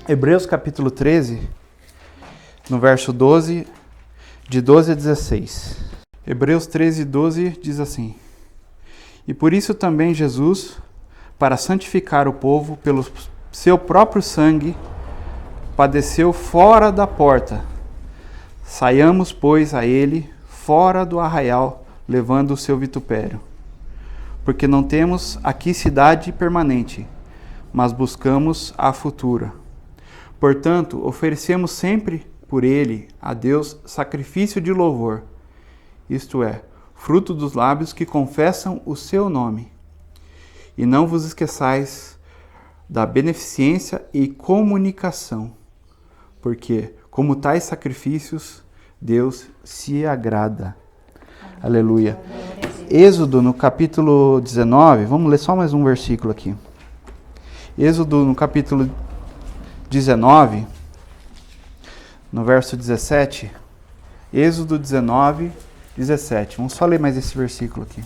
Hebreus capítulo 13, no verso 12, de 12 a 16. Hebreus 13, 12 diz assim: E por isso também Jesus, para santificar o povo pelo seu próprio sangue, padeceu fora da porta. Saiamos, pois, a ele fora do arraial, levando o seu vitupério. Porque não temos aqui cidade permanente, mas buscamos a futura. Portanto, oferecemos sempre por ele a Deus sacrifício de louvor, isto é, fruto dos lábios que confessam o seu nome. E não vos esqueçais da beneficência e comunicação, porque, como tais sacrifícios, Deus se agrada. Aleluia. Êxodo, no capítulo 19, vamos ler só mais um versículo aqui. Êxodo, no capítulo 19, no verso 17. Êxodo 19, 17. Vamos só ler mais esse versículo aqui.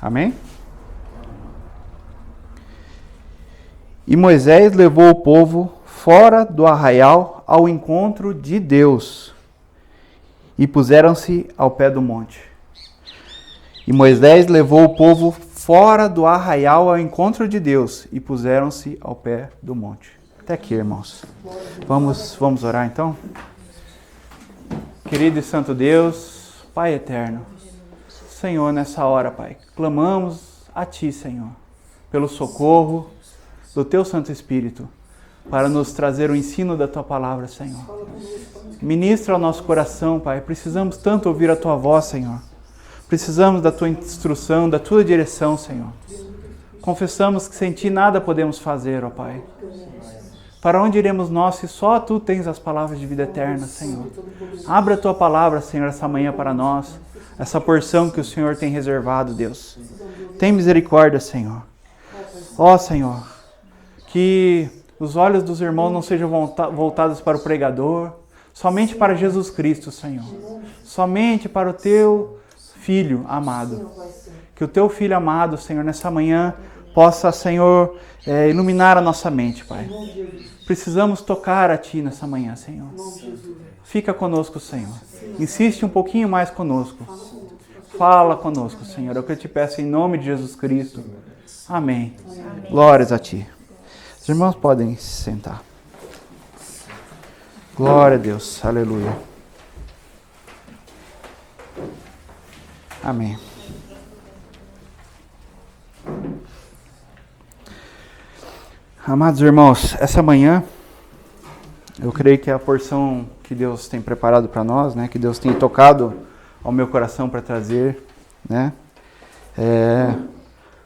Amém? E Moisés levou o povo fora do arraial ao encontro de Deus, e puseram-se ao pé do monte. E Moisés levou o povo fora do arraial ao encontro de Deus, e puseram-se ao pé do monte. Até aqui, irmãos. Vamos orar então? Querido e santo Deus, Pai eterno, Senhor, nessa hora, Pai, clamamos a Ti, Senhor, pelo socorro do Teu Santo Espírito, para nos trazer o ensino da Tua Palavra, Senhor. Ministra ao nosso coração, Pai. Precisamos tanto ouvir a Tua voz, Senhor. Precisamos da Tua instrução, da Tua direção, Senhor. Confessamos que sem Ti nada podemos fazer, ó Pai. Para onde iremos nós se só Tu tens as palavras de vida eterna, Senhor? Abra a Tua Palavra, Senhor, essa manhã para nós. Essa porção que o Senhor tem reservado, Deus. Tem misericórdia, Senhor. Ó, Senhor, que os olhos dos irmãos não sejam voltados para o pregador, somente para Jesus Cristo, Senhor. Somente para o Teu Filho amado. Que o Teu Filho amado, Senhor, nessa manhã possa, Senhor, iluminar a nossa mente, Pai. Precisamos tocar a Ti nessa manhã, Senhor. Fica conosco, Senhor. Insiste um pouquinho mais conosco. Fala conosco, Senhor. É o que eu te peço em nome de Jesus Cristo. Amém. Glórias a Ti. Os irmãos podem se sentar. Glória a Deus. Aleluia. Amém. Amados irmãos, essa manhã eu creio que é a porção que Deus tem preparado para nós, né? Que Deus tem tocado ao meu coração para trazer, né?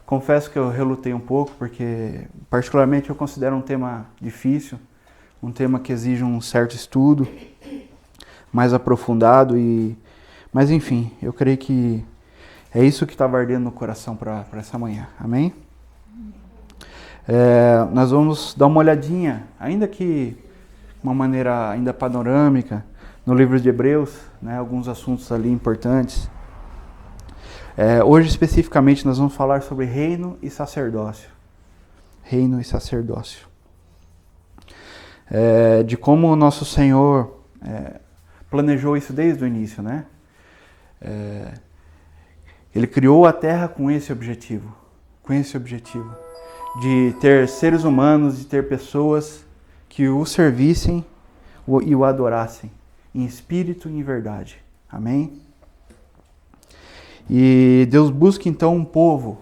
Confesso que eu relutei um pouco, porque particularmente eu considero um tema difícil, um tema que exige um certo estudo, mais aprofundado, mas enfim, eu creio que é isso que estava ardendo no coração para essa manhã, amém? Nós vamos dar uma olhadinha, ainda que de uma maneira ainda panorâmica, no livro de Hebreus, né, alguns assuntos ali importantes. Hoje, especificamente, nós vamos falar sobre reino e sacerdócio. Reino e sacerdócio. De como o nosso Senhor planejou isso desde o início, né? Ele criou a terra com esse objetivo. De ter seres humanos, de ter pessoas que o servissem e o adorassem, em espírito e em verdade. Amém? E Deus busca então um povo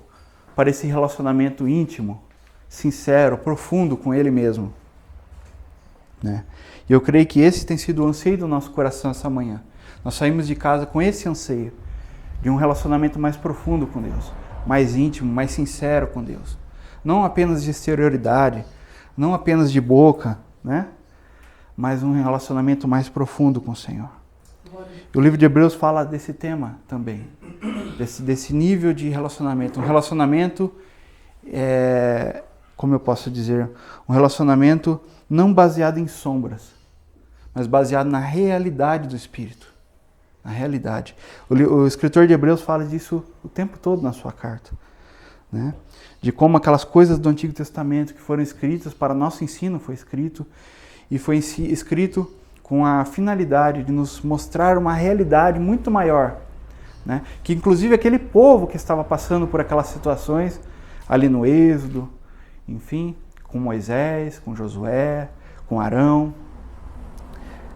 para esse relacionamento íntimo, sincero, profundo com Ele mesmo. Né? E eu creio que esse tem sido o anseio do nosso coração essa manhã. Nós saímos de casa com esse anseio, de um relacionamento mais profundo com Deus, mais íntimo, mais sincero com Deus. Não apenas de exterioridade, não apenas de boca, né? Mas um relacionamento mais profundo com o Senhor. E o livro de Hebreus fala desse tema também, desse nível de relacionamento. Um relacionamento, como eu posso dizer, um relacionamento não baseado em sombras, mas baseado na realidade do Espírito. Na realidade. O escritor de Hebreus fala disso o tempo todo na sua carta, né? De como aquelas coisas do Antigo Testamento que foram escritas para nosso ensino foi escrito, e foi escrito com a finalidade de nos mostrar uma realidade muito maior, né? Que inclusive aquele povo que estava passando por aquelas situações ali no Êxodo, enfim, com Moisés, com Josué, com Arão,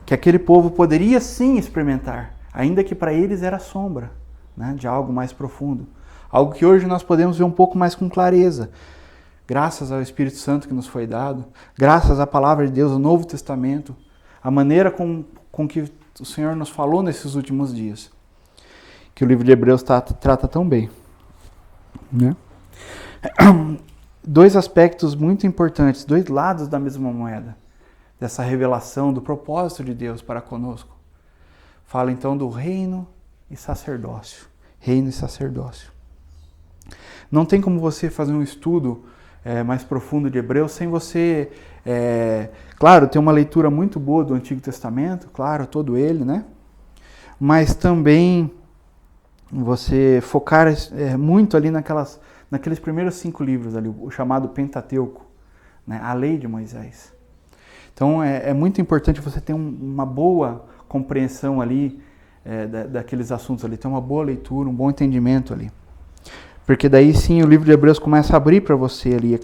que aquele povo poderia sim experimentar, ainda que para eles era sombra, né, de algo mais profundo. Algo que hoje nós podemos ver um pouco mais com clareza, graças ao Espírito Santo que nos foi dado, graças à Palavra de Deus, o Novo Testamento, a maneira com que o Senhor nos falou nesses últimos dias, que o livro de Hebreus trata tão bem, né? Dois aspectos muito importantes, dois lados da mesma moeda, dessa revelação do propósito de Deus para conosco. Fala então do reino e sacerdócio. Reino e sacerdócio. Não tem como você fazer um estudo mais profundo de Hebreus sem você, claro, ter uma leitura muito boa do Antigo Testamento, claro, todo ele, né? Mas também você focar muito ali naqueles primeiros 5 livros ali, o chamado Pentateuco, né? A lei de Moisés. Então é muito importante você ter uma boa compreensão ali daqueles assuntos ali, ter uma boa leitura, um bom entendimento ali. Porque daí sim o livro de Hebreus começa a abrir para você ali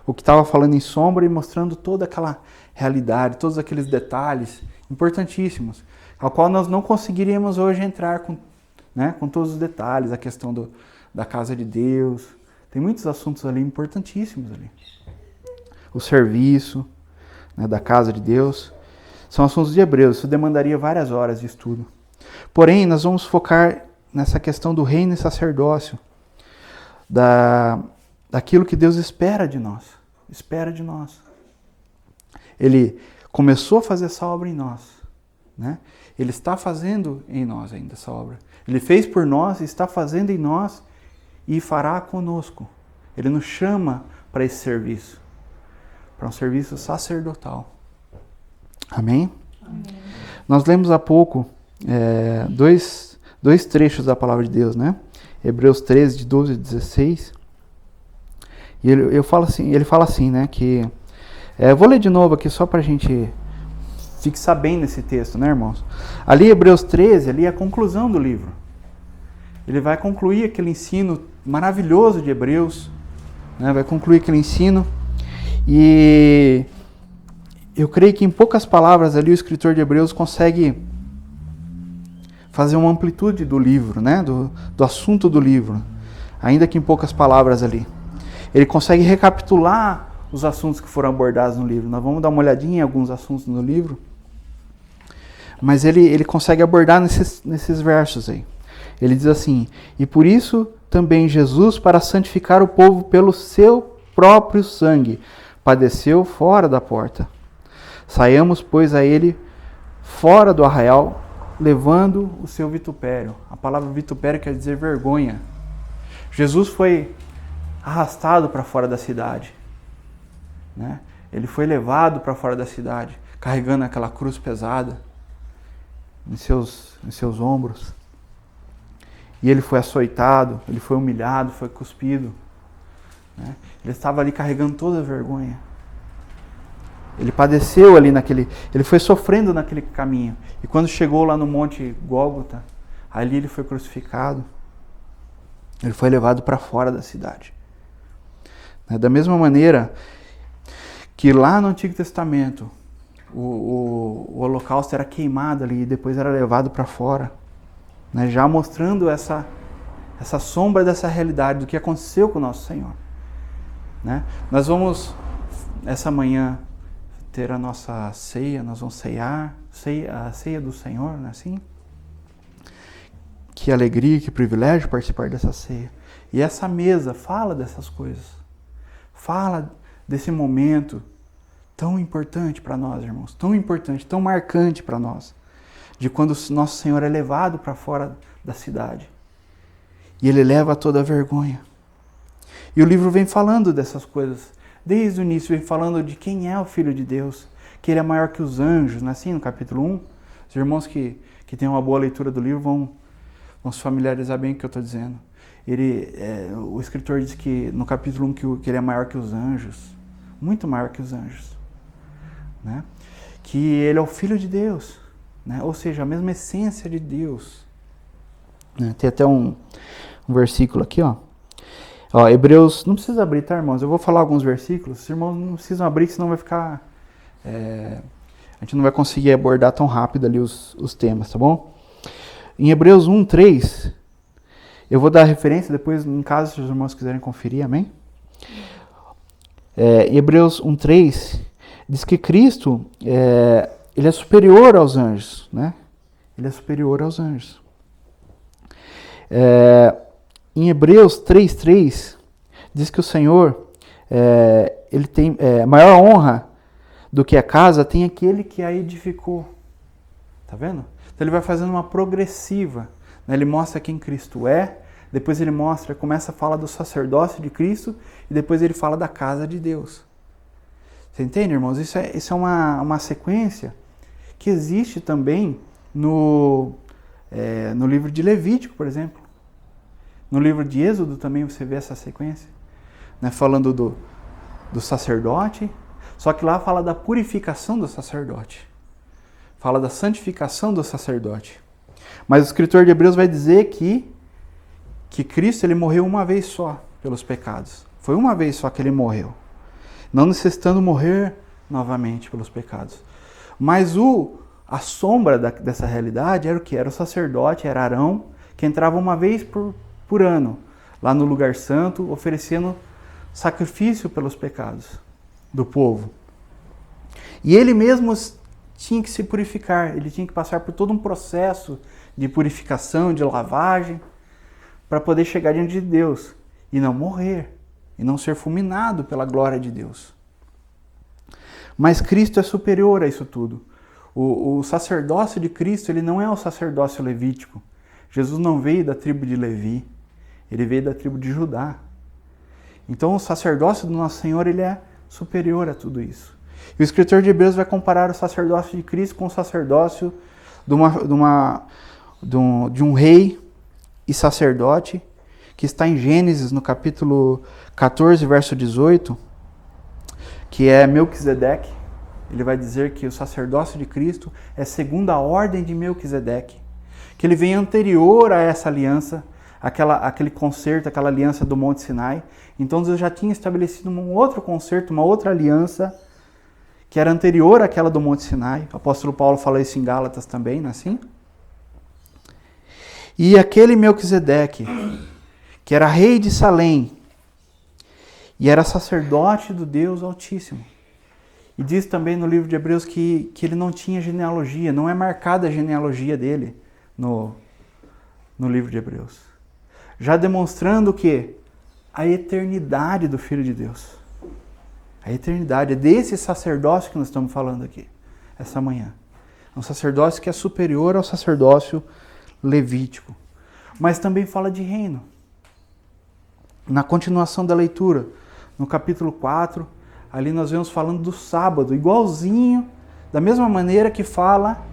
o que estava falando em sombra e mostrando toda aquela realidade, todos aqueles detalhes importantíssimos, ao qual nós não conseguiríamos hoje entrar com todos os detalhes, a questão da casa de Deus. Tem muitos assuntos ali importantíssimos ali. O serviço, né, da casa de Deus. São assuntos de Hebreus, isso demandaria várias horas de estudo. Porém, nós vamos focar nessa questão do reino e sacerdócio, daquilo que Deus espera de nós. Espera de nós. Ele começou a fazer essa obra em nós, né? Ele está fazendo em nós ainda essa obra. Ele fez por nós, está fazendo em nós e fará conosco. Ele nos chama para esse serviço, para um serviço sacerdotal. Amém? Amém. Nós lemos há pouco dois trechos da palavra de Deus, né? Hebreus 13, de 12 a 16. E ele fala assim, né? Que, eu vou ler de novo aqui só para a gente fixar bem nesse texto, né, irmãos? Ali, Hebreus 13, ali é a conclusão do livro. Ele vai concluir aquele ensino maravilhoso de Hebreus, né? Vai concluir aquele ensino e eu creio que em poucas palavras ali o escritor de Hebreus consegue fazer uma amplitude do livro, né? Do assunto do livro, ainda que em poucas palavras ali. Ele consegue recapitular os assuntos que foram abordados no livro. Nós vamos dar uma olhadinha em alguns assuntos no livro, mas ele consegue abordar nesses versos aí. Ele diz assim: e por isso também Jesus, para santificar o povo pelo seu próprio sangue, padeceu fora da porta. Saiamos, pois, a ele fora do arraial, levando o seu vitupério. A palavra vitupério quer dizer vergonha. Jesus foi arrastado para fora da cidade, né? Ele foi levado para fora da cidade, carregando aquela cruz pesada em seus ombros. E ele foi açoitado, ele foi humilhado, foi cuspido, né? Ele estava ali carregando toda a vergonha. Ele padeceu ali ele foi sofrendo naquele caminho. E quando chegou lá no Monte Gólgota, ali ele foi crucificado. Ele foi levado para fora da cidade. Da mesma maneira que lá no Antigo Testamento, o holocausto era queimado ali e depois era levado para fora, né? Já mostrando essa sombra dessa realidade do que aconteceu com o nosso Senhor, né? Nós vamos, essa manhã, ter a nossa ceia, nós vamos cear, a ceia do Senhor, não é assim? Que alegria, que privilégio participar dessa ceia. E essa mesa fala dessas coisas. Fala desse momento tão importante para nós, irmãos, tão importante, tão marcante para nós, de quando o nosso Senhor é levado para fora da cidade. E ele leva toda a vergonha. E o livro vem falando dessas coisas. Desde o início vem falando de quem é o Filho de Deus, que ele é maior que os anjos, não é assim no capítulo 1? Os irmãos que têm uma boa leitura do livro vão se familiarizar bem com o que eu estou dizendo. O escritor diz que no capítulo 1 que ele é maior que os anjos, muito maior que os anjos, né? Que ele é o Filho de Deus, né? Ou seja, a mesma essência de Deus. Né? Tem até um versículo aqui, ó. Hebreus, não precisa abrir, tá, irmãos? Eu vou falar alguns versículos, os irmãos não precisam abrir, senão vai ficar... a gente não vai conseguir abordar tão rápido ali os temas, tá bom? Em Hebreus 1:3, eu vou dar a referência depois, em caso os irmãos quiserem conferir, amém? Em Hebreus 1:3, diz que Cristo, ele é superior aos anjos, né? Ele é superior aos anjos. Em Hebreus 3:3, diz que o Senhor, ele tem maior honra do que a casa, tem aquele que a edificou. Tá vendo? Então ele vai fazendo uma progressiva. Né? Ele mostra quem Cristo é, depois ele começa a falar do sacerdócio de Cristo, e depois ele fala da casa de Deus. Você entende, irmãos? Isso é uma sequência que existe também no livro de Levítico, por exemplo. No livro de Êxodo também você vê essa sequência, né? Falando do sacerdote, só que lá fala da purificação do sacerdote. Fala da santificação do sacerdote. Mas o escritor de Hebreus vai dizer que Cristo ele morreu uma vez só pelos pecados. Foi uma vez só que ele morreu. Não necessitando morrer novamente pelos pecados. Mas a sombra dessa realidade era o que? Era o sacerdote, era Arão, que entrava uma vez por ano, lá no lugar santo, oferecendo sacrifício pelos pecados do povo. E ele mesmo tinha que se purificar, ele tinha que passar por todo um processo de purificação, de lavagem, para poder chegar diante de Deus e não morrer, e não ser fulminado pela glória de Deus. Mas Cristo é superior a isso tudo. O sacerdócio de Cristo, ele não é o sacerdócio levítico. Jesus não veio da tribo de Levi, ele veio da tribo de Judá. Então o sacerdócio do nosso Senhor, ele é superior a tudo isso. E o escritor de Hebreus vai comparar o sacerdócio de Cristo com o sacerdócio de um rei e sacerdote, que está em Gênesis, no capítulo 14, verso 18, que é Melquisedeque. Ele vai dizer que o sacerdócio de Cristo é segundo a ordem de Melquisedeque, que ele vem anterior a essa aliança, aquele concerto, aquela aliança do Monte Sinai. Então Deus já tinha estabelecido um outro concerto, uma outra aliança, que era anterior àquela do Monte Sinai. O apóstolo Paulo fala isso em Gálatas também, não é assim? E aquele Melquisedeque, que era rei de Salém, e era sacerdote do Deus Altíssimo. E diz também no livro de Hebreus que ele não tinha genealogia, não é marcada a genealogia dele no livro de Hebreus. Já demonstrando o quê? A eternidade do Filho de Deus. A eternidade é desse sacerdócio que nós estamos falando aqui, essa manhã. É um sacerdócio que é superior ao sacerdócio levítico. Mas também fala de reino. Na continuação da leitura, no capítulo 4, ali nós vemos falando do sábado, igualzinho, da mesma maneira que fala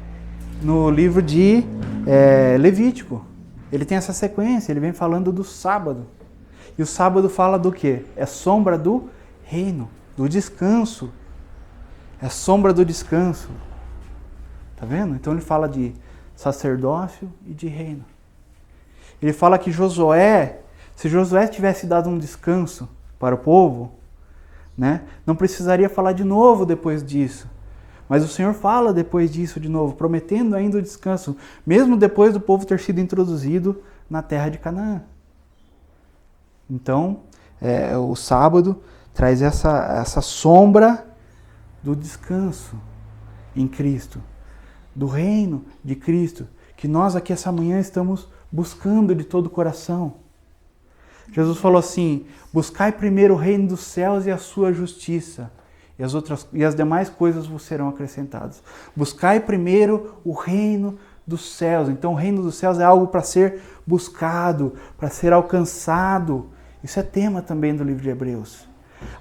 no livro de Levítico. Ele tem essa sequência, ele vem falando do sábado. E o sábado fala do quê? É sombra do reino, do descanso. É sombra do descanso. Tá vendo? Então ele fala de sacerdócio e de reino. Ele fala que Josué, se Josué tivesse dado um descanso para o povo, né, não precisaria falar de novo depois disso. Mas o Senhor fala depois disso de novo, prometendo ainda o descanso, mesmo depois do povo ter sido introduzido na terra de Canaã. Então, o sábado traz essa sombra do descanso em Cristo, do reino de Cristo, que nós aqui essa manhã estamos buscando de todo o coração. Jesus falou assim: buscai primeiro o reino dos céus e a sua justiça, e as demais coisas vos serão acrescentadas. Buscai primeiro o reino dos céus. Então o reino dos céus é algo para ser buscado, para ser alcançado. Isso é tema também do livro de Hebreus.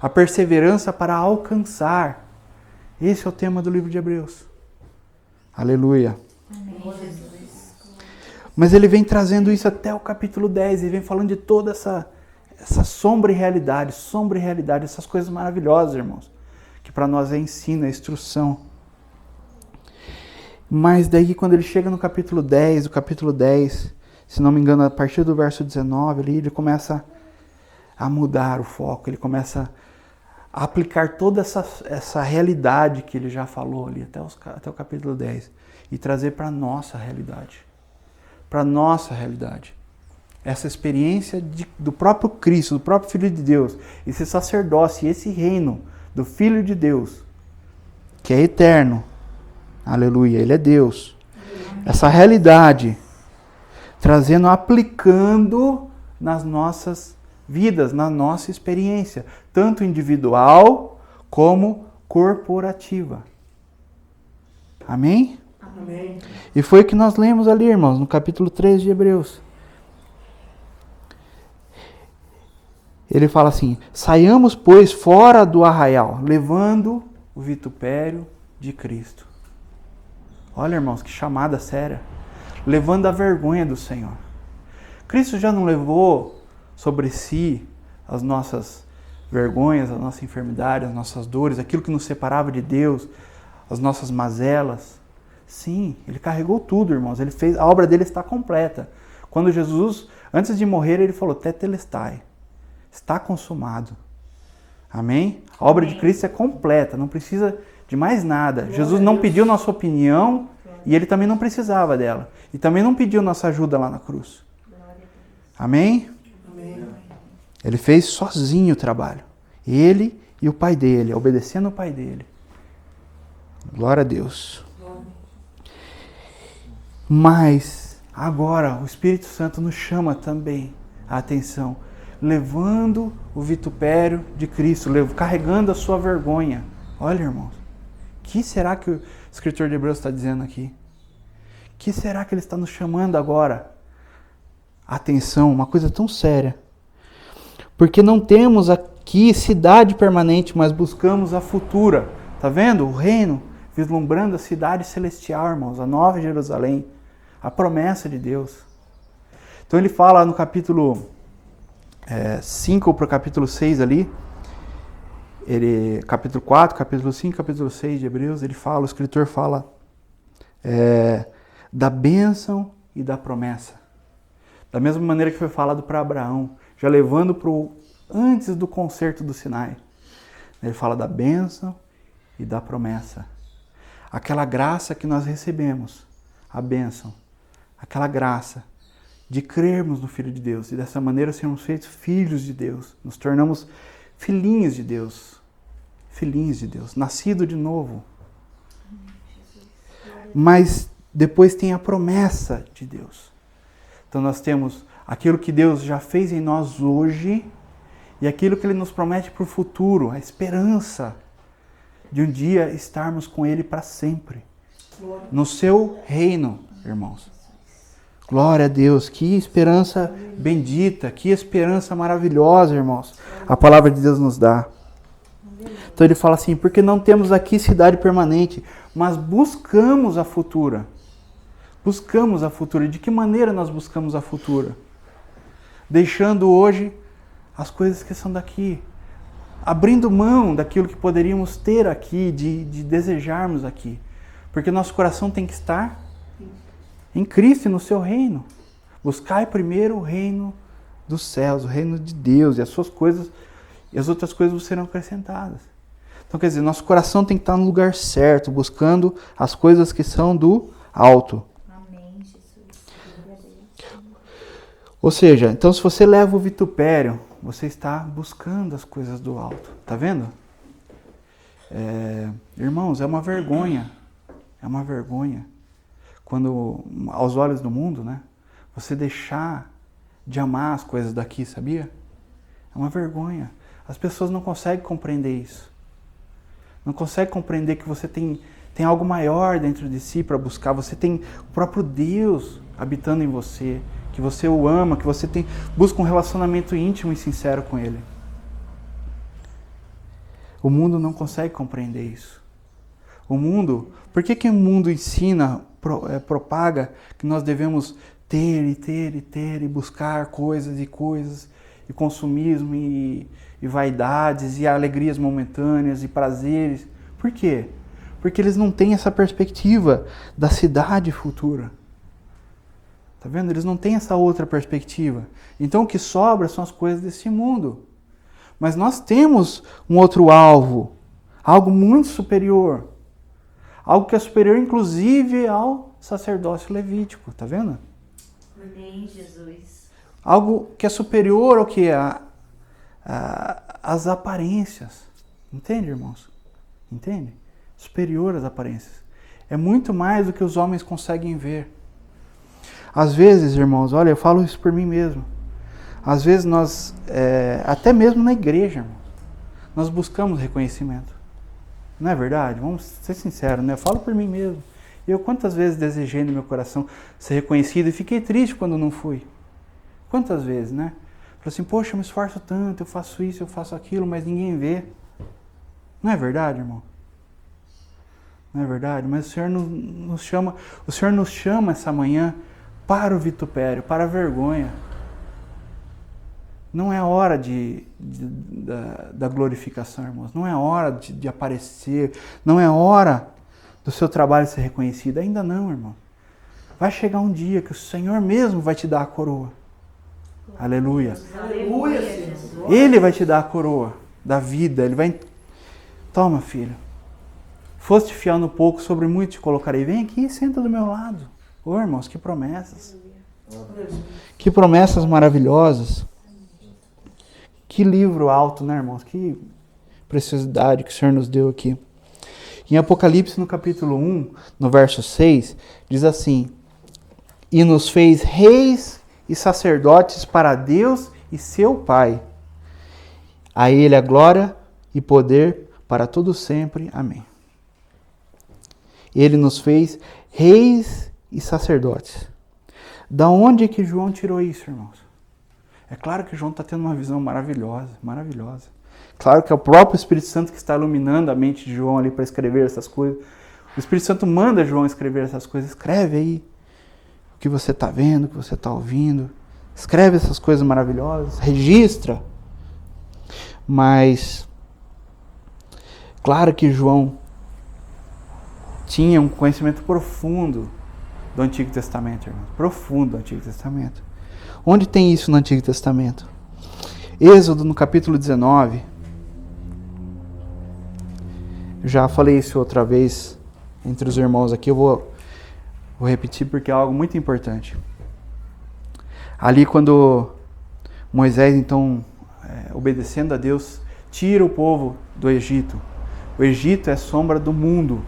A perseverança para alcançar Esse é o tema do livro de Hebreus. Aleluia. Amém, Jesus. Mas ele vem trazendo isso até o capítulo 10, e vem falando de toda essa sombra e realidade, essas coisas maravilhosas, irmãos, que para nós é ensino, é instrução. Mas daí quando ele chega no capítulo 10, se não me engano, a partir do verso 19, ali, ele começa a mudar o foco, ele começa a aplicar toda essa realidade que ele já falou ali, até o capítulo 10, e trazer para a nossa realidade. Para a nossa realidade. Essa experiência do próprio Cristo, do próprio Filho de Deus, esse sacerdócio, esse reino do Filho de Deus, que é eterno. Aleluia, Ele é Deus. Essa realidade, aplicando nas nossas vidas, na nossa experiência, tanto individual como corporativa. Amém? Amém. E foi o que nós lemos ali, irmãos, no capítulo 3 de Hebreus. Ele fala assim: saiamos, pois, fora do arraial, levando o vitupério de Cristo. Olha, irmãos, que chamada séria. Levando a vergonha do Senhor. Cristo já não levou sobre si as nossas vergonhas, a nossa enfermidade, as nossas dores, aquilo que nos separava de Deus, as nossas mazelas. Sim, Ele carregou tudo, irmãos. Ele fez, a obra dele está completa. Quando Jesus, antes de morrer, Ele falou: tetelestai. Está consumado. Amém? A obra de Cristo é completa, não precisa de mais nada. Jesus não pediu nossa opinião e Ele também não precisava dela. E também não pediu nossa ajuda lá na cruz. Amém? Amém. Ele fez sozinho o trabalho. Ele e o Pai dele, obedecendo o Pai dele. Glória a Deus. Mas agora o Espírito Santo nos chama também a atenção, levando o vitupério de Cristo, carregando a sua vergonha. Olha, irmãos, o que será que o escritor de Hebreus está dizendo aqui? O que será que ele está nos chamando agora? Atenção, uma coisa tão séria. Porque não temos aqui cidade permanente, mas buscamos a futura. Está vendo? O reino, vislumbrando a cidade celestial, irmãos, a nova Jerusalém, a promessa de Deus. Então ele fala no capítulo 5 para o capítulo 6 ali, capítulo 4, capítulo 5, capítulo 6 de Hebreus, o escritor fala da bênção e da promessa. Da mesma maneira que foi falado para Abraão, já levando antes do concerto do Sinai. Ele fala da bênção e da promessa. Aquela graça que nós recebemos, a bênção, aquela graça de crermos no Filho de Deus e dessa maneira sermos feitos filhos de Deus. Nos tornamos filhinhos de Deus. Filhinhos de Deus, nascido de novo. Mas depois tem a promessa de Deus. Então nós temos aquilo que Deus já fez em nós hoje e aquilo que Ele nos promete para o futuro, a esperança de um dia estarmos com Ele para sempre. No seu reino, irmãos. Glória a Deus, que esperança bendita, que esperança maravilhosa, irmãos. A palavra de Deus nos dá. Então ele fala assim: porque não temos aqui cidade permanente, mas buscamos a futura. Buscamos a futura. E de que maneira nós buscamos a futura? Deixando hoje as coisas que são daqui. Abrindo mão daquilo que poderíamos ter aqui, de desejarmos aqui. Porque nosso coração tem que estar em Cristo e no seu reino. Buscai primeiro o reino dos céus, o reino de Deus, e as suas coisas, e as outras coisas serão acrescentadas. Então, quer dizer, nosso coração tem que estar no lugar certo, buscando as coisas que são do alto. Amém, Jesus. Ou seja, então se você leva o vitupério, você está buscando as coisas do alto. Tá vendo? Irmãos, é uma vergonha. É uma vergonha. Quando, aos olhos do mundo, né? Você deixar de amar as coisas daqui, sabia? É uma vergonha. As pessoas não conseguem compreender isso. Não conseguem compreender que você tem algo maior dentro de si para buscar. Você tem o próprio Deus habitando em você. Que você o ama, que você busca um relacionamento íntimo e sincero com Ele. O mundo não consegue compreender isso. O mundo, por que o mundo ensina, propaga que nós devemos ter e ter e ter e buscar coisas, e consumismo e vaidades e alegrias momentâneas e prazeres? Por quê? Porque eles não têm essa perspectiva da cidade futura. Tá vendo? Eles não têm essa outra perspectiva. Então o que sobra são as coisas desse mundo. Mas nós temos um outro alvo, algo muito superior. Algo que é superior, inclusive, ao sacerdócio levítico. Tá vendo? Amém, Jesus. Algo que é superior ao que? As aparências. Entende, irmãos? Entende? Superior às aparências. É muito mais do que os homens conseguem ver. Às vezes, irmãos, olha, eu falo isso por mim mesmo. Às vezes nós, até mesmo na igreja, irmãos, nós buscamos reconhecimento. Não é verdade? Vamos ser sinceros, né? Eu falo por mim mesmo. Eu quantas vezes desejei no meu coração ser reconhecido e fiquei triste quando não fui. Quantas vezes, né? Falei assim, poxa, eu me esforço tanto, eu faço isso, eu faço aquilo, mas ninguém vê. Não é verdade, irmão? Não é verdade? Mas o Senhor nos chama essa manhã para o vitupério, para a vergonha. Não é hora da glorificação, irmãos. Não é hora de aparecer. Não é hora do seu trabalho ser reconhecido. Ainda não, irmão. Vai chegar um dia que o Senhor mesmo vai te dar a coroa. Aleluia. Aleluia, Jesus. Ele vai te dar a coroa da vida. Ele vai... Toma, filho. Foste fiel no pouco, sobre muito te colocarei. Vem aqui e senta do meu lado. Ô, irmãos, que promessas. Que promessas maravilhosas. Que livro alto, né, irmãos? Que preciosidade que o Senhor nos deu aqui. Em Apocalipse, no capítulo 1, no verso 6, diz assim: e nos fez reis e sacerdotes para Deus e seu Pai. A Ele a glória e poder para todo sempre. Amém. Ele nos fez reis e sacerdotes. Da onde que João tirou isso, irmãos? É claro que João está tendo uma visão maravilhosa, maravilhosa. Claro que é o próprio Espírito Santo que está iluminando a mente de João ali para escrever essas coisas. O Espírito Santo manda João escrever essas coisas. Escreve aí o que você está vendo, o que você está ouvindo. Escreve essas coisas maravilhosas, registra. Mas, claro que João tinha um conhecimento profundo do Antigo Testamento, irmão. Profundo do Antigo Testamento. Onde tem isso no Antigo Testamento? Êxodo, no capítulo 19. Eu já falei isso outra vez entre os irmãos aqui. Eu vou repetir porque é algo muito importante. Ali quando Moisés, então, obedecendo a Deus, tira o povo do Egito. O Egito é sombra do mundo.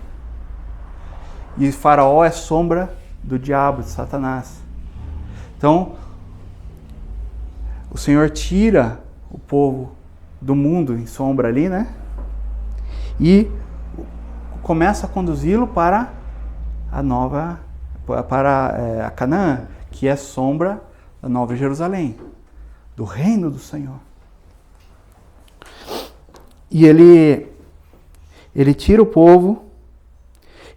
E Faraó é sombra do diabo, de Satanás. Então, o Senhor tira o povo do mundo em sombra ali, né? E começa a conduzi-lo para a Canaã, que é sombra da Nova Jerusalém, do reino do Senhor. E ele tira o povo,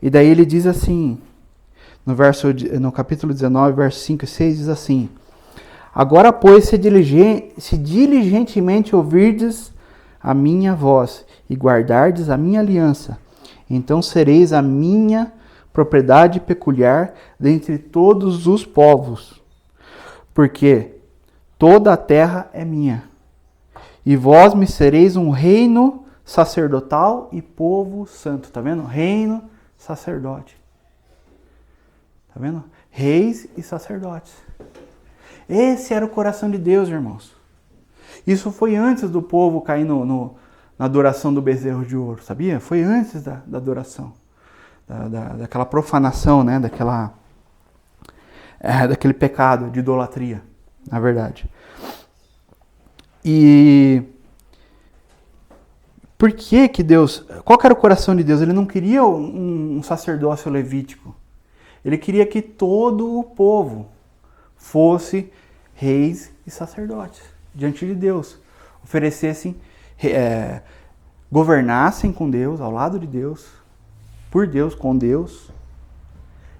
e daí ele diz assim, no capítulo 19, versos 5 e 6, diz assim: agora, pois, se diligentemente ouvirdes a minha voz e guardardes a minha aliança, então sereis a minha propriedade peculiar dentre todos os povos, porque toda a terra é minha, e vós me sereis um reino sacerdotal e povo santo. Tá vendo? Reino, sacerdote. Tá vendo? Reis e sacerdotes. Esse era o coração de Deus, irmãos. Isso foi antes do povo cair na adoração do bezerro de ouro, sabia? Foi antes da adoração, daquela profanação, né? Daquele pecado de idolatria, na verdade. E por que Deus... Qual que era o coração de Deus? Ele não queria um sacerdócio levítico. Ele queria que todo o povo fosse reis e sacerdotes diante de Deus, oferecessem, governassem com Deus, ao lado de Deus, por Deus, com Deus,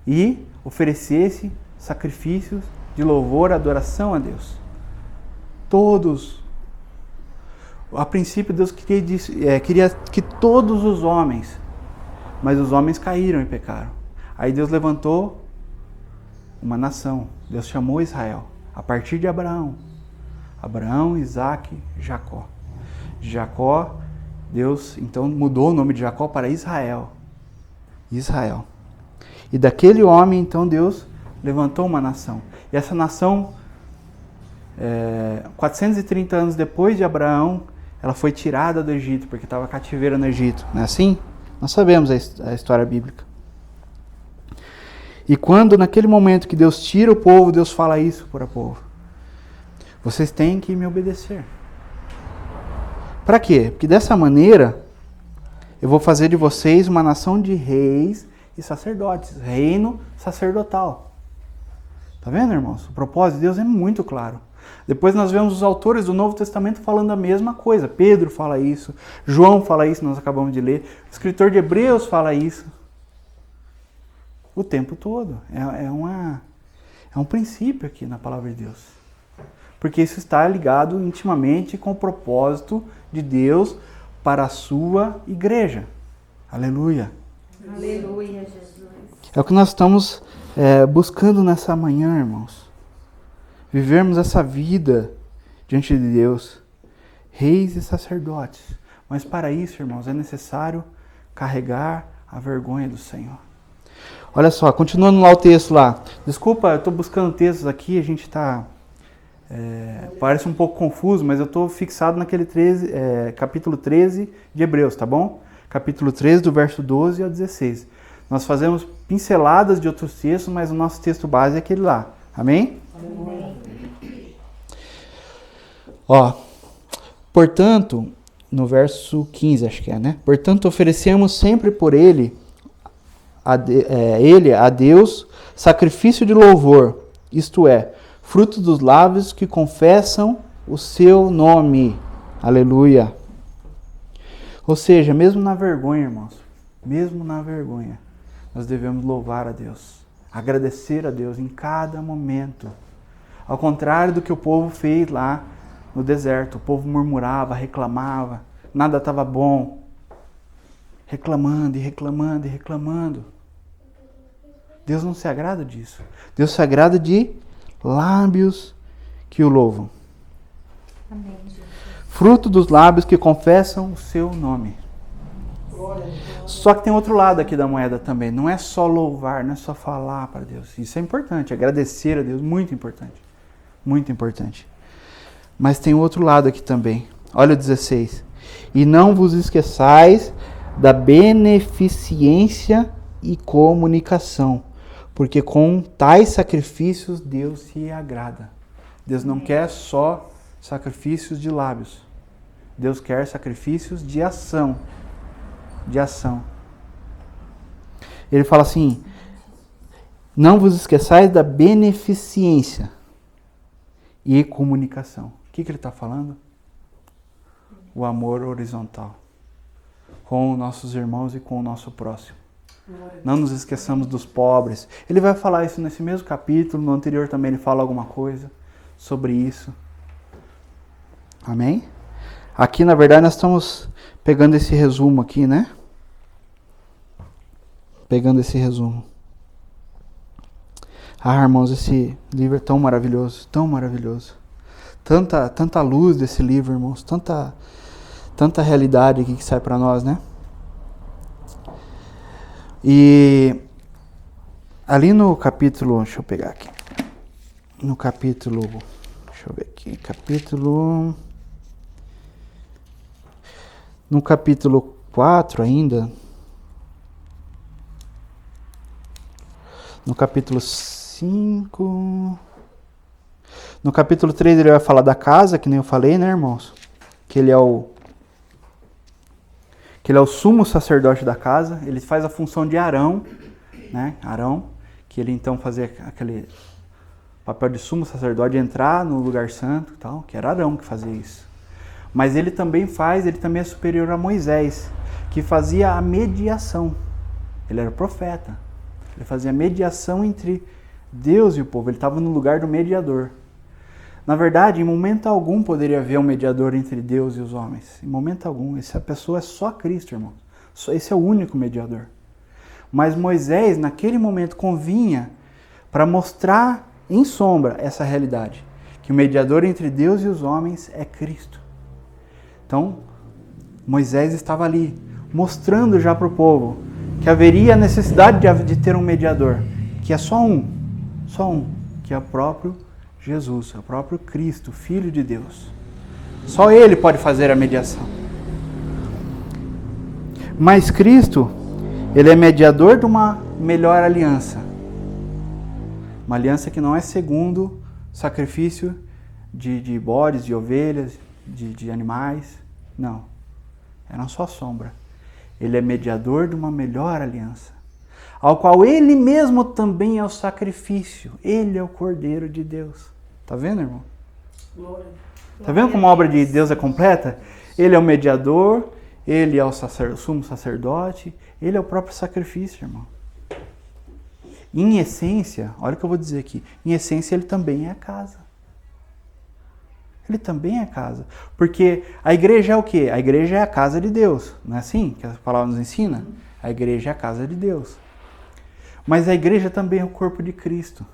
e oferecesse sacrifícios de louvor, adoração a Deus. Todos. A princípio Deus queria que todos os homens, mas os homens caíram e pecaram. Aí Deus levantou uma nação. Deus chamou Israel a partir de Abraão. Abraão, Isaque, Jacó. Jacó, Deus então mudou o nome de Jacó para Israel. Israel. E daquele homem, então, Deus levantou uma nação. E essa nação, 430 anos depois de Abraão, ela foi tirada do Egito, porque estava cativeira no Egito. Não é assim? Nós sabemos a história bíblica. E quando, naquele momento que Deus tira o povo, Deus fala isso para o povo. Vocês têm que me obedecer. Para quê? Porque dessa maneira, eu vou fazer de vocês uma nação de reis e sacerdotes. Reino sacerdotal. Tá vendo, irmãos? O propósito de Deus é muito claro. Depois nós vemos os autores do Novo Testamento falando a mesma coisa. Pedro fala isso, João fala isso, nós acabamos de ler. O escritor de Hebreus fala isso. O tempo todo. É um princípio aqui na palavra de Deus. Porque isso está ligado intimamente com o propósito de Deus para a sua igreja. Aleluia. Aleluia, Jesus. É o que nós estamos buscando nessa manhã, irmãos. Vivermos essa vida diante de Deus. Reis e sacerdotes. Mas para isso, irmãos, é necessário carregar a vergonha do Senhor. Olha só, continuando lá o texto lá. Desculpa, eu estou buscando textos aqui, a gente está... parece um pouco confuso, mas eu estou fixado naquele capítulo 13 de Hebreus, tá bom? Capítulo 13, do verso 12 ao 16. Nós fazemos pinceladas de outros textos, mas o nosso texto base é aquele lá. Amém? Amém. Ó, portanto, no verso 15, acho que né? Portanto, oferecemos sempre por ele a Deus sacrifício de louvor, isto é, fruto dos lábios que confessam o seu nome. Aleluia. Ou seja, mesmo na vergonha, irmãos, mesmo na vergonha, nós devemos louvar a Deus, agradecer a Deus em cada momento. Ao contrário do que o povo fez lá no deserto, o povo murmurava, reclamava, nada estava bom, reclamando e reclamando e reclamando. Deus não se agrada disso. Deus se agrada de lábios que o louvam. Amém, Jesus. Fruto dos lábios que confessam o seu nome. Só que tem outro lado aqui da moeda também. Não é só louvar, não é só falar para Deus. Isso é importante, agradecer a Deus, muito importante. Muito importante. Mas tem outro lado aqui também. Olha o 16. E não vos esqueçais da beneficência e comunicação, porque com tais sacrifícios Deus se agrada. Deus não quer só sacrifícios de lábios. Deus quer sacrifícios de ação. De ação. Ele fala assim, não vos esqueçais da beneficência e comunicação. O que ele está falando? O amor horizontal. Com nossos irmãos e com o nosso próximo. Não nos esqueçamos dos pobres. Ele vai falar isso nesse mesmo capítulo. No anterior também ele fala alguma coisa sobre isso. Amém? Aqui, na verdade, nós estamos pegando esse resumo aqui, né? Pegando esse resumo. Ah, irmãos, esse livro é tão maravilhoso, tão maravilhoso. Tanta luz desse livro, irmãos. Tanta realidade aqui que sai para nós, né? E ali no capítulo, deixa eu pegar aqui. No capítulo, deixa eu ver aqui, no capítulo 4 ainda, no capítulo 5, no capítulo 3 ele vai falar da casa, que nem eu falei, né, irmãos? Que ele é o sumo sacerdote da casa, ele faz a função de Arão, né? Arão, que ele então fazia aquele papel de sumo sacerdote, de entrar no lugar santo e tal, que era Arão que fazia isso. Mas ele também é superior a Moisés, que fazia a mediação. Ele era profeta. Ele fazia mediação entre Deus e o povo. Ele estava no lugar do mediador. Na verdade, em momento algum poderia haver um mediador entre Deus e os homens. Em momento algum. Essa pessoa é só Cristo, irmão. Esse é o único mediador. Mas Moisés, naquele momento, convinha para mostrar em sombra essa realidade. Que o mediador entre Deus e os homens é Cristo. Então, Moisés estava ali, mostrando já para o povo que haveria a necessidade de ter um mediador, que é só um, que é o próprio Jesus, é o próprio Cristo, Filho de Deus. Só Ele pode fazer a mediação. Mas Cristo, Ele é mediador de uma melhor aliança. Uma aliança que não é segundo sacrifício de bodes, de ovelhas, de animais. Não. Era só sombra. Ele é mediador de uma melhor aliança, ao qual Ele mesmo também é o sacrifício. Ele é o Cordeiro de Deus. Tá vendo, irmão? Tá vendo como a obra de Deus é completa? Ele é o mediador, Ele é o sumo sacerdote, Ele é o próprio sacrifício, irmão. Em essência, olha o que eu vou dizer aqui, em essência Ele também é a casa. Ele também é a casa. Porque a igreja é o quê? A igreja é a casa de Deus. Não é assim que a palavra nos ensina? A igreja é a casa de Deus. Mas a igreja também é o corpo de Cristo.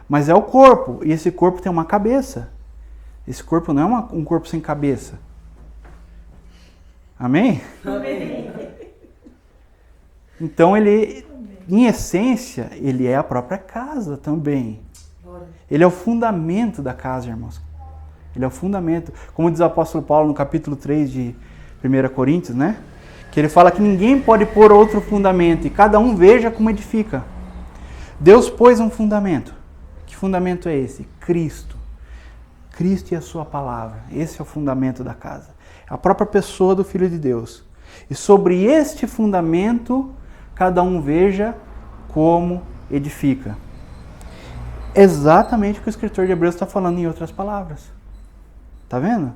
Mas é o corpo, e esse corpo tem uma cabeça. Esse corpo não é um corpo sem cabeça. Amém? Amém. Então ele, em essência, ele é a própria casa também. Ele é o fundamento da casa, irmãos. Ele é o fundamento. Como diz o apóstolo Paulo no capítulo 3 de 1 Coríntios, né? Que ele fala que ninguém pode pôr outro fundamento e cada um veja como edifica. Deus pôs um fundamento. Que fundamento é esse? Cristo. Cristo e a sua palavra. Esse é o fundamento da casa. A própria pessoa do Filho de Deus. E sobre este fundamento, cada um veja como edifica. Exatamente o que o escritor de Hebreus está falando em outras palavras. Tá vendo?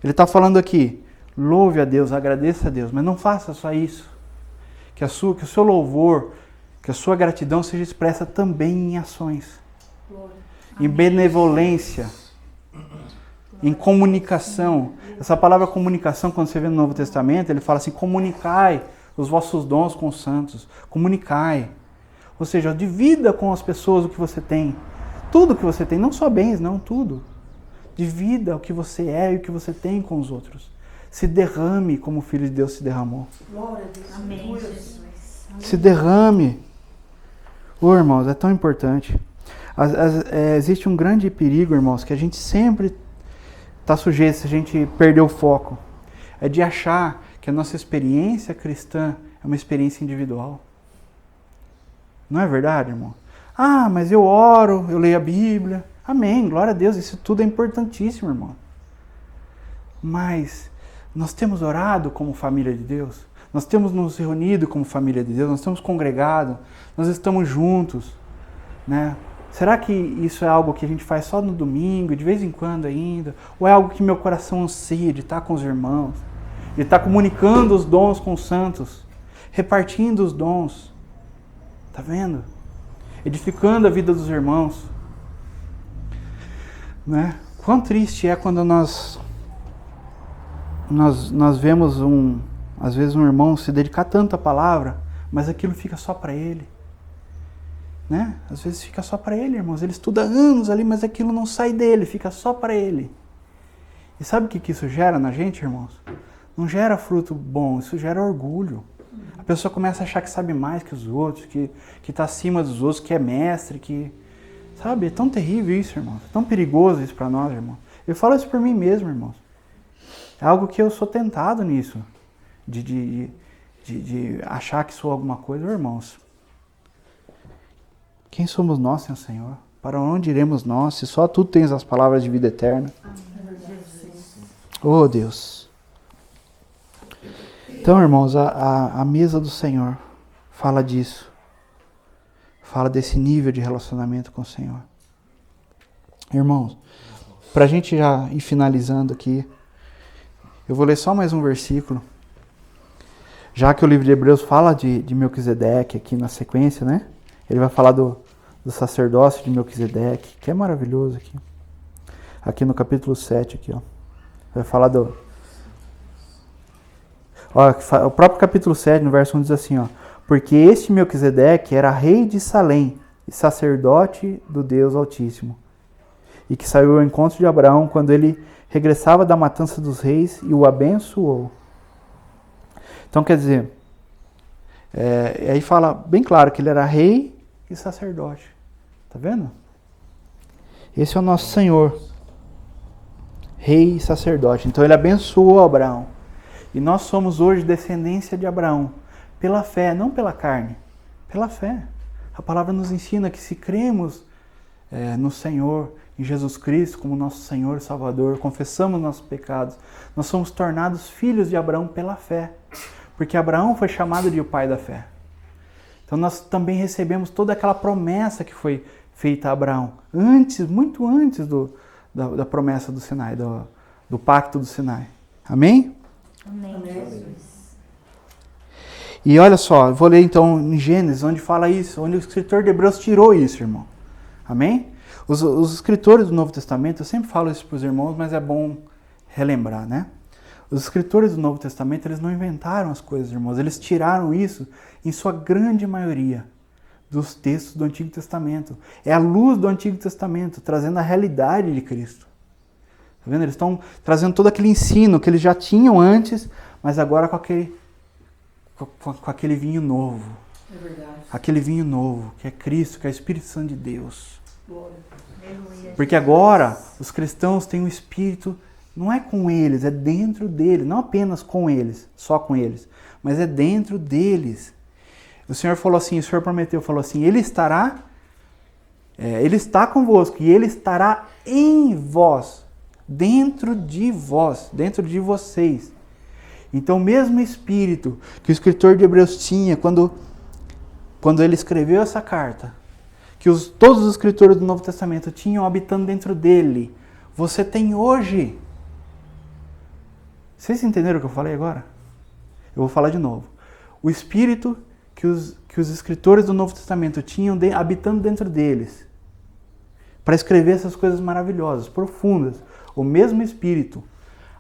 Ele está falando aqui, louve a Deus, agradeça a Deus, mas não faça só isso. Que o seu louvor, que a sua gratidão seja expressa também em ações. Em benevolência, em comunicação. Essa palavra comunicação, quando você vê no Novo Testamento, ele fala assim, comunicai os vossos dons com os santos. Comunicai. Ou seja, divida com as pessoas o que você tem. Tudo que você tem, não só bens, não, tudo. Divida o que você é e o que você tem com os outros. Se derrame como o Filho de Deus se derramou. Amém, Jesus. Se derrame. Irmãos, é tão importante. Existe um grande perigo, irmãos, que a gente sempre está sujeito se a gente perder o foco. É de achar que a nossa experiência cristã é uma experiência individual. Não é verdade, irmão? Ah, mas eu oro, eu leio a Bíblia. Amém, glória a Deus, isso tudo é importantíssimo, irmão. Mas nós temos orado como família de Deus? Nós temos nos reunido como família de Deus? Nós temos congregado? Nós estamos juntos? Né? Será que isso é algo que a gente faz só no domingo, de vez em quando ainda? Ou é algo que meu coração anseia de estar com os irmãos? De estar comunicando os dons com os santos? Repartindo os dons? Tá vendo? Edificando a vida dos irmãos. Né? Quão triste é quando nós vemos às vezes um irmão se dedicar tanto à palavra, mas aquilo fica só para ele. Né? Às vezes fica só para ele, irmãos. Ele estuda anos ali, mas aquilo não sai dele, fica só para ele. E sabe o que isso gera na gente, irmãos? Não gera fruto bom, isso gera orgulho. A pessoa começa a achar que sabe mais que os outros, que está acima dos outros, que é mestre, que... Sabe, é tão terrível isso, irmãos. É tão perigoso isso para nós, irmãos. Eu falo isso por mim mesmo, irmãos. É algo que eu sou tentado nisso. De achar que sou alguma coisa. Irmãos, quem somos nós sem o Senhor? Para onde iremos nós, se só tu tens as palavras de vida eterna? Oh, Deus. Então, irmãos, a mesa do Senhor fala disso. Fala desse nível de relacionamento com o Senhor. Irmãos, para a gente já ir finalizando aqui, eu vou ler só mais um versículo. Já que o livro de Hebreus fala de Melquisedeque aqui na sequência, né? Ele vai falar do sacerdócio de Melquisedeque, que é maravilhoso aqui. Aqui no capítulo 7, aqui, ó. Vai falar do... Ó, o próprio capítulo 7, no verso 1, diz assim, ó. Porque este Melquisedeque era rei de Salém e sacerdote do Deus Altíssimo, e que saiu ao encontro de Abraão quando ele regressava da matança dos reis e o abençoou. Então, quer dizer, aí fala bem claro que ele era rei e sacerdote. Tá vendo? Esse é o nosso Senhor. Rei e sacerdote. Então, ele abençoou Abraão. E nós somos hoje descendência de Abraão. Pela fé, não pela carne. Pela fé. A palavra nos ensina que se cremos no Senhor, em Jesus Cristo, como nosso Senhor e Salvador, confessamos nossos pecados, nós somos tornados filhos de Abraão pela fé. Porque Abraão foi chamado de o pai da fé. Então nós também recebemos toda aquela promessa que foi feita a Abraão, muito antes da promessa do Sinai, do pacto do Sinai. Amém? Amém. E olha só, eu vou ler então em Gênesis, onde fala isso, onde o escritor de Hebreus tirou isso, irmão. Amém? Os escritores do Novo Testamento, eu sempre falo isso para os irmãos, mas é bom relembrar, né? Os escritores do Novo Testamento, eles não inventaram as coisas, irmãos. Eles tiraram isso, em sua grande maioria, dos textos do Antigo Testamento. É a luz do Antigo Testamento, trazendo a realidade de Cristo. Tá vendo? Eles estão trazendo todo aquele ensino que eles já tinham antes, mas agora com aquele vinho novo. É verdade. Aquele vinho novo, que é Cristo, que é o Espírito Santo de Deus. Glória. Porque agora, os cristãos têm um Espírito... Não é com eles, é dentro deles. Não apenas com eles, só com eles. Mas é dentro deles. O Senhor falou assim, o Senhor prometeu, falou assim, Ele está convosco e Ele estará em vós. Dentro de vós, dentro de vocês. Então o mesmo Espírito que o escritor de Hebreus tinha quando ele escreveu essa carta, que todos os escritores do Novo Testamento tinham habitando dentro dele, você tem hoje. Vocês entenderam o que eu falei agora? Eu vou falar de novo. O Espírito que os escritores do Novo Testamento tinham habitando dentro deles, para escrever essas coisas maravilhosas, profundas, o mesmo Espírito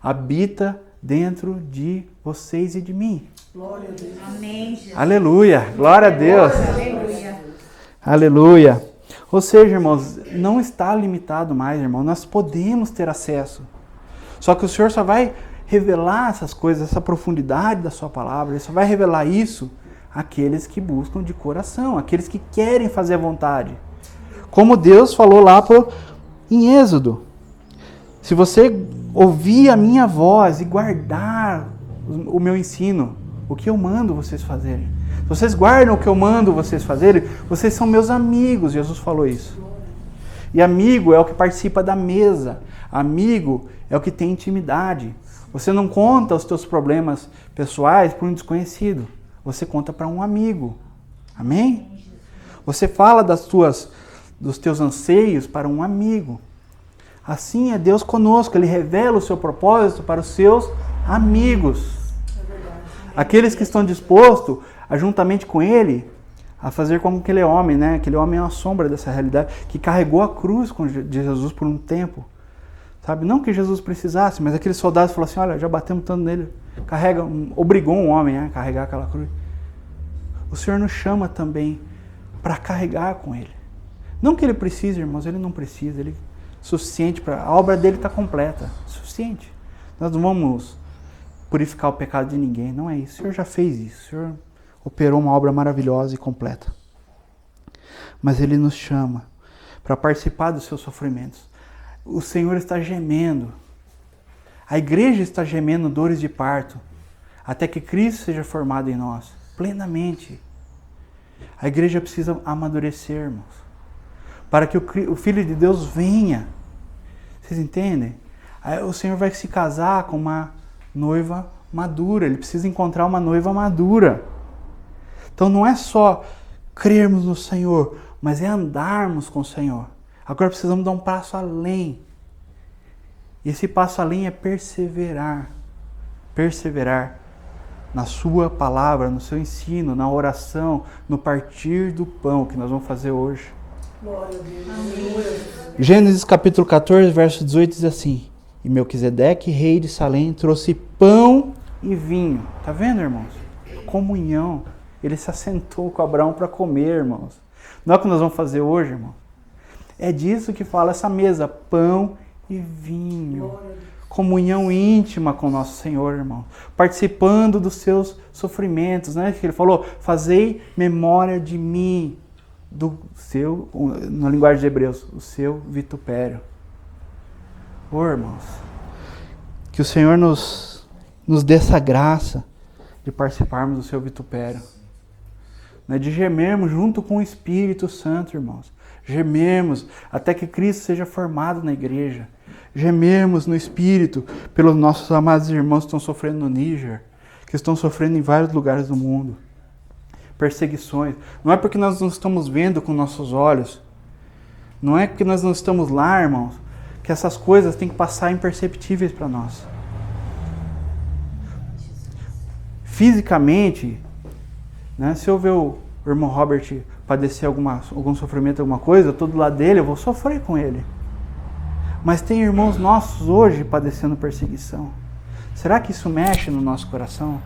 habita dentro de vocês e de mim. Glória a Deus. Amém, Jesus. Aleluia! Glória a Deus! Aleluia. Aleluia! Ou seja, irmãos, não está limitado mais, irmão. Nós podemos ter acesso. Só que o Senhor só vai revelar essas coisas, essa profundidade da sua palavra, Ele só vai revelar isso àqueles que buscam de coração, aqueles que querem fazer a vontade. Como Deus falou lá em Êxodo. Se você ouvir a minha voz e guardar o meu ensino, o que eu mando vocês fazerem. Se vocês guardam o que eu mando vocês fazerem, vocês são meus amigos, Jesus falou isso. E amigo é o que participa da mesa. Amigo é o que tem intimidade. Você não conta os teus problemas pessoais para um desconhecido. Você conta para um amigo. Amém? Você fala dos teus anseios para um amigo. Assim é Deus conosco. Ele revela o seu propósito para os seus amigos. Aqueles que estão dispostos a, juntamente com Ele, a fazer como aquele homem, né? Aquele homem é uma sombra dessa realidade, que carregou a cruz de Jesus por um tempo. Sabe? Não que Jesus precisasse, mas aqueles soldados falaram assim, olha, já batemos tanto nele. Obrigou um homem a carregar aquela cruz. O Senhor nos chama também para carregar com Ele. Não que Ele precise, irmãos, Ele não precisa. Ele é suficiente a obra dele está completa. Suficiente. Nós não vamos purificar o pecado de ninguém. Não é isso. O Senhor já fez isso. O Senhor operou uma obra maravilhosa e completa. Mas Ele nos chama para participar dos seus sofrimentos. O Senhor está gemendo. A igreja está gemendo dores de parto, até que Cristo seja formado em nós, plenamente. A igreja precisa amadurecer, irmãos, para que o Filho de Deus venha. Vocês entendem? Aí o Senhor vai se casar com uma noiva madura. Ele precisa encontrar uma noiva madura. Então não é só crermos no Senhor, mas é andarmos com o Senhor. Agora precisamos dar um passo além. E esse passo além é perseverar. Perseverar na sua palavra, no seu ensino, na oração, no partir do pão que nós vamos fazer hoje. Glória a Deus. Amém. Gênesis capítulo 14, verso 18 diz assim: E Melquisedeque, rei de Salém, trouxe pão e vinho. Tá vendo, irmãos? Comunhão. Ele se assentou com Abraão para comer, irmãos. Não é o que nós vamos fazer hoje, irmão. É disso que fala essa mesa, pão e vinho. Comunhão íntima com nosso Senhor, irmão. Participando dos seus sofrimentos, né? Que ele falou, fazei memória de mim, do seu, na linguagem de Hebreus, o seu vitupério. Ô, irmãos, que o Senhor nos dê essa graça de participarmos do seu vitupério. Né? De gemermos junto com o Espírito Santo, irmãos. Gememos até que Cristo seja formado na igreja. Gememos no Espírito pelos nossos amados irmãos que estão sofrendo no Níger, que estão sofrendo em vários lugares do mundo. Perseguições. Não é porque nós não estamos vendo com nossos olhos, não é porque nós não estamos lá, irmãos, que essas coisas têm que passar imperceptíveis para nós. Fisicamente, né, se eu ver o irmão Robert padecer algum sofrimento, alguma coisa, eu estou do lado dele, eu vou sofrer com ele. Mas tem irmãos nossos hoje padecendo perseguição. Será que isso mexe no nosso coração?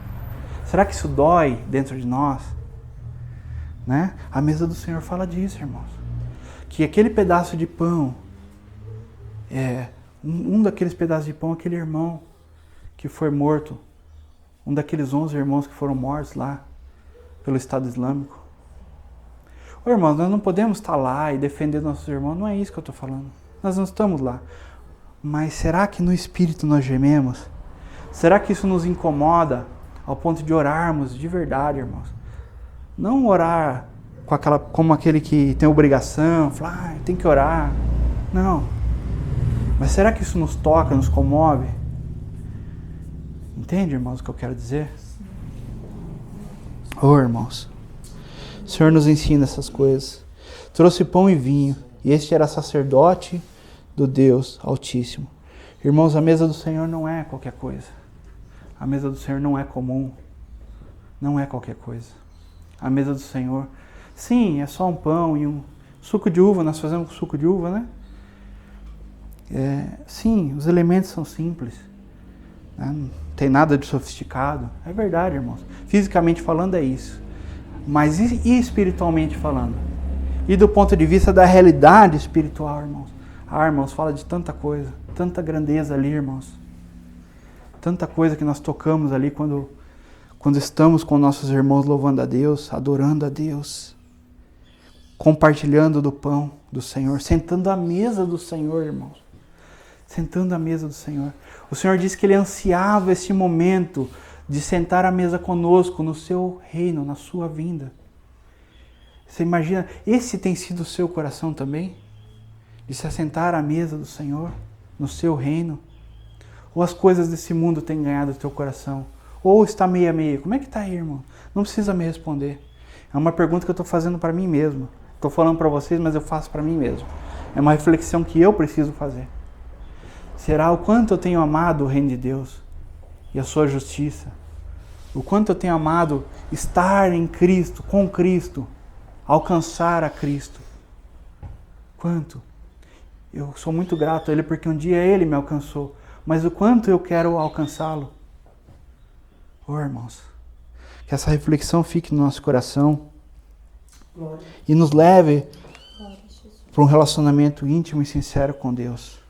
Será que isso dói dentro de nós? Né? A mesa do Senhor fala disso, irmãos. Que aquele pedaço de pão, um daqueles pedaços de pão, aquele irmão que foi morto, um daqueles 11 irmãos que foram mortos lá pelo Estado Islâmico. Ô, irmãos, nós não podemos estar lá e defender nossos irmãos, não é isso que eu estou falando. Nós não estamos lá. Mas será que no Espírito nós gememos? Será que isso nos incomoda ao ponto de orarmos de verdade, irmãos? Não orar como aquele que tem obrigação, falar, tem que orar. Não. Mas será que isso nos toca, nos comove? Entende, irmãos, o que eu quero dizer? Ô, irmãos, o Senhor nos ensina essas coisas. Trouxe pão e vinho, e este era sacerdote do Deus Altíssimo. Irmãos, a mesa do Senhor não é qualquer coisa. A mesa do Senhor não é comum. Não é qualquer coisa. A mesa do Senhor, sim, é só um pão e um suco de uva. Nós fazemos suco de uva, né? Sim, os elementos são simples. Né? Não tem nada de sofisticado. É verdade, irmãos. Fisicamente falando é isso. Mas e espiritualmente falando? E do ponto de vista da realidade espiritual, irmãos? Ah, irmãos, fala de tanta coisa, tanta grandeza ali, irmãos. Tanta coisa que nós tocamos ali quando estamos com nossos irmãos louvando a Deus, adorando a Deus, compartilhando do pão do Senhor, sentando à mesa do Senhor, irmãos. Sentando à mesa do Senhor. O Senhor disse que Ele ansiava esse momento de sentar à mesa conosco no seu reino, na sua vinda. Você imagina, esse tem sido o seu coração também? De se assentar à mesa do Senhor, no seu reino? Ou as coisas desse mundo têm ganhado o teu coração? Ou está meio a meio? Como é que está aí, irmão? Não precisa me responder. É uma pergunta que eu estou fazendo para mim mesmo. Estou falando para vocês, mas eu faço para mim mesmo. É uma reflexão que eu preciso fazer. Será o quanto eu tenho amado o reino de Deus e a sua justiça? O quanto eu tenho amado estar em Cristo, com Cristo, alcançar a Cristo? Quanto? Eu sou muito grato a Ele porque um dia Ele me alcançou. Mas o quanto eu quero alcançá-lo? Ô, irmãos, que essa reflexão fique no nosso coração e nos leve para um relacionamento íntimo e sincero com Deus.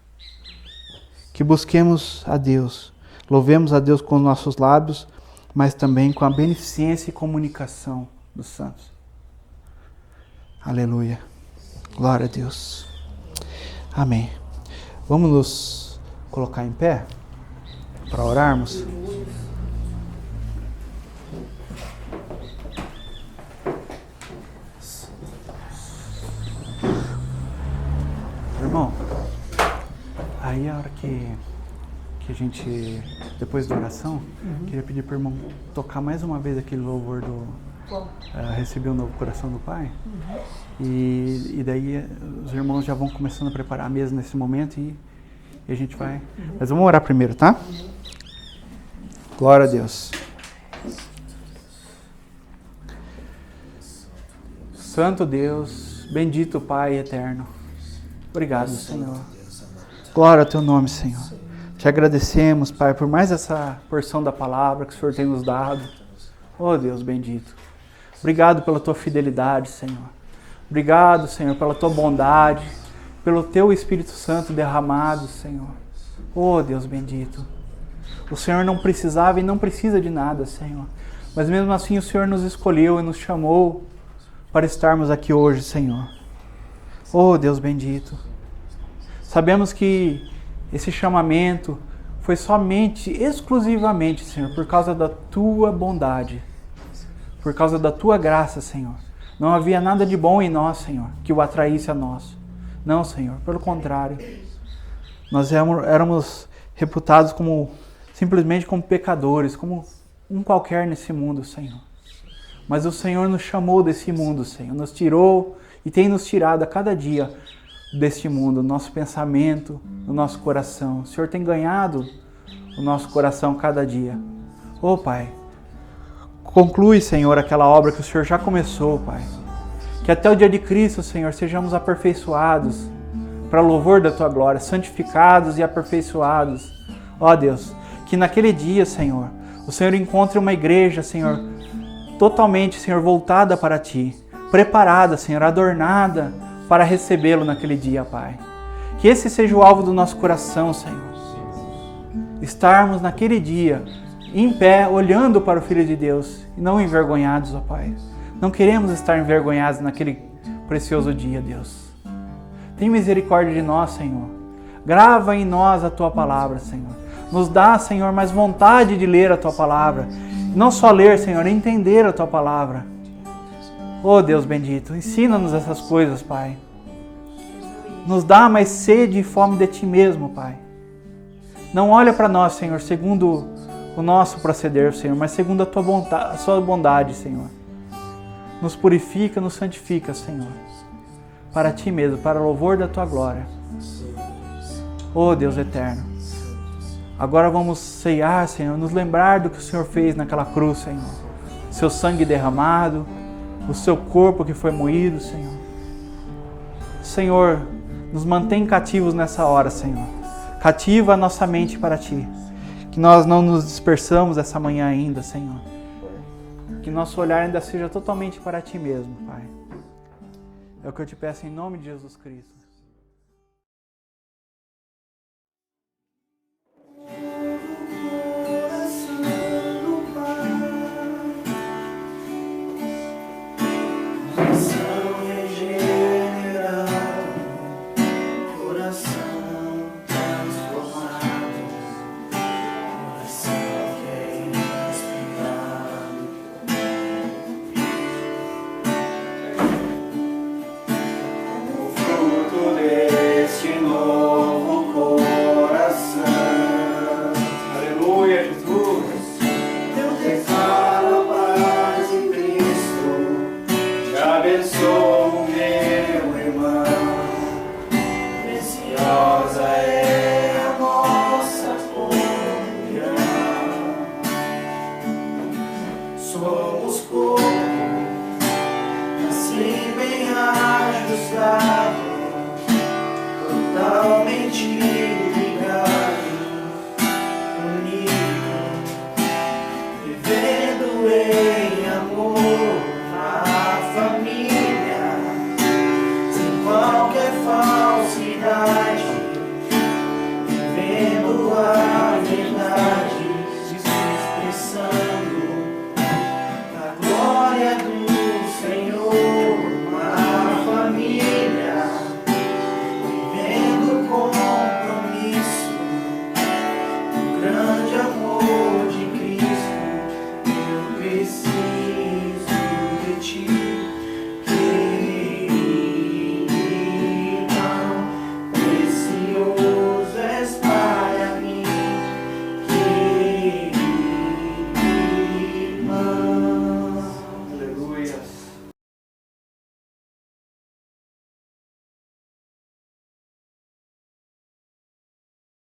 Que busquemos a Deus, louvemos a Deus com os nossos lábios, mas também com a beneficência e comunicação dos santos. Aleluia. Glória a Deus. Amém. Vamos nos colocar em pé para orarmos? Irmão, aí a hora que a gente, depois da oração, queria pedir para o irmão tocar mais uma vez aquele louvor do Receber um Novo Coração do Pai. E daí os irmãos já vão começando a preparar a mesa nesse momento e a gente vai... Mas vamos orar primeiro, tá? Glória a Deus. Santo Deus, bendito Pai eterno. Obrigado, Senhor. Glória ao teu nome, Senhor. Te agradecemos, Pai, por mais essa porção da palavra que o Senhor tem nos dado. Oh, Deus bendito. Obrigado pela tua fidelidade, Senhor. Obrigado, Senhor, pela tua bondade, pelo teu Espírito Santo derramado, Senhor. Oh, Deus bendito. O Senhor não precisava e não precisa de nada, Senhor. Mas mesmo assim o Senhor nos escolheu e nos chamou para estarmos aqui hoje, Senhor. Oh, Deus bendito. Sabemos que esse chamamento foi somente, exclusivamente, Senhor, por causa da tua bondade, por causa da tua graça, Senhor. Não havia nada de bom em nós, Senhor, que o atraísse a nós. Não, Senhor, pelo contrário. Nós éramos reputados simplesmente como pecadores, como um qualquer nesse mundo, Senhor. Mas o Senhor nos chamou desse mundo, Senhor. Nos tirou e tem nos tirado a cada dia deste mundo, nosso pensamento, o nosso coração. O Senhor tem ganhado o nosso coração cada dia. Oh, Pai, conclui, Senhor, aquela obra que o Senhor já começou, Pai. Que até o dia de Cristo, Senhor, sejamos aperfeiçoados para louvor da Tua glória, santificados e aperfeiçoados. Ó Deus, que naquele dia, Senhor, o Senhor encontre uma igreja, Senhor, totalmente, Senhor, voltada para Ti, preparada, Senhor, adornada para recebê-lo naquele dia, Pai. Que esse seja o alvo do nosso coração, Senhor. Estarmos naquele dia em pé, olhando para o Filho de Deus e não envergonhados, ó Pai. Não queremos estar envergonhados naquele precioso dia, Deus. Tem misericórdia de nós, Senhor. Grava em nós a Tua palavra, Senhor. Nos dá, Senhor, mais vontade de ler a Tua palavra. Não só ler, Senhor, entender a Tua palavra. Oh, Deus bendito, ensina-nos essas coisas, Pai. Nos dá mais sede e fome de Ti mesmo, Pai. Não olha para nós, Senhor, segundo o nosso proceder, Senhor, mas segundo a Sua bondade, Senhor. Nos purifica, nos santifica, Senhor. Para Ti mesmo, para o louvor da Tua glória. Oh, Deus eterno. Agora vamos ceiar, Senhor, nos lembrar do que o Senhor fez naquela cruz, Senhor. Seu sangue derramado, o Seu corpo que foi moído, Senhor. Senhor, nos mantém cativos nessa hora, Senhor. Cativa a nossa mente para Ti. Que nós não nos dispersamos essa manhã ainda, Senhor. Que nosso olhar ainda seja totalmente para Ti mesmo, Pai. É o que eu te peço em nome de Jesus Cristo.